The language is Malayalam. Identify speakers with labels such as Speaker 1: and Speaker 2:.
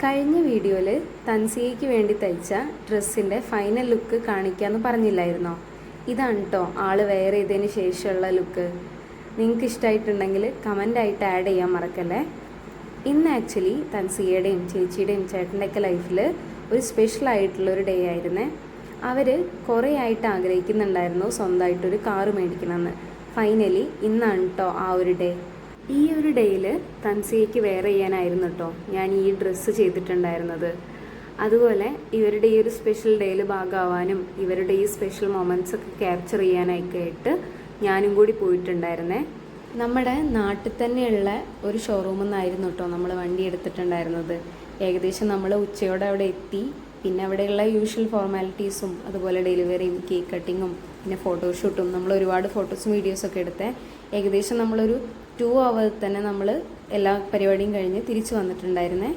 Speaker 1: കഴിഞ്ഞ വീഡിയോയിൽ തൻസിയയ്ക്ക് വേണ്ടി തയ്ച്ച ഡ്രസ്സിൻ്റെ ഫൈനൽ ലുക്ക് കാണിക്കാമെന്ന് പറഞ്ഞില്ലായിരുന്നോ? ഇതാണ് കേട്ടോ ആൾ വെയർ ചെയ്തതിന് ശേഷമുള്ള ലുക്ക്. നിങ്ങൾക്ക് ഇഷ്ടമായിട്ടുണ്ടെങ്കിൽ കമൻ്റായിട്ട് ആഡ് ചെയ്യാൻ മറക്കല്ലേ. ഇന്ന് ആക്ച്വലി തൻസിയയുടെയും ചേച്ചിയുടെയും ചേട്ടൻ്റെയൊക്കെ ലൈഫിൽ ഒരു സ്പെഷ്യലായിട്ടുള്ളൊരു ഡേ ആയിരുന്നേ. അവർ കുറേ ആയിട്ട് ആഗ്രഹിക്കുന്നുണ്ടായിരുന്നു സ്വന്തമായിട്ടൊരു കാറ് മേടിക്കണമെന്ന്. ഫൈനലി ഇന്നാണ് കേട്ടോ ആ ഒരു ഡേ. ഈ ഒരു ഡേയിൽ തൻസിയയ്ക്ക് വെയർ ചെയ്യാനായിരുന്നു കേട്ടോ ഞാൻ ഈ ഡ്രസ്സ് ചെയ്തിട്ടുണ്ടായിരുന്നത്. അതുപോലെ ഇവരുടെ ഈ ഒരു സ്പെഷ്യൽ ഡേയിൽ ഭാഗമാവാനും ഇവരുടെ ഈ സ്പെഷ്യൽ മൊമെൻറ്റ്സ് ഒക്കെ ക്യാപ്ചർ ചെയ്യാനൊക്കെ ആയിട്ട് ഞാനും കൂടി പോയിട്ടുണ്ടായിരുന്നേ. നമ്മുടെ നാട്ടിൽ തന്നെയുള്ള ഒരു ഷോറൂമിൽ നിന്നായിരുന്നു കേട്ടോ നമ്മൾ വണ്ടി എടുത്തിട്ടുണ്ടായിരുന്നത്. ഏകദേശം നമ്മൾ ഉച്ചയോടെ അവിടെ എത്തി. പിന്നെ അവിടെയുള്ള യൂഷ്വൽ ഫോർമാലിറ്റീസും അതുപോലെ ഡെലിവറിയും കേക്ക് കട്ടിങ്ങും പിന്നെ ഫോട്ടോഷൂട്ടും നമ്മൾ ഒരുപാട് ഫോട്ടോസും വീഡിയോസൊക്കെ എടുത്തേ. ഏകദേശം നമ്മളൊരു 2 hours തന്നെ നമ്മൾ എല്ലാ പരിപാടിയും കഴിഞ്ഞ് തിരിച്ചു വന്നിട്ടുണ്ടായിരുന്നേ.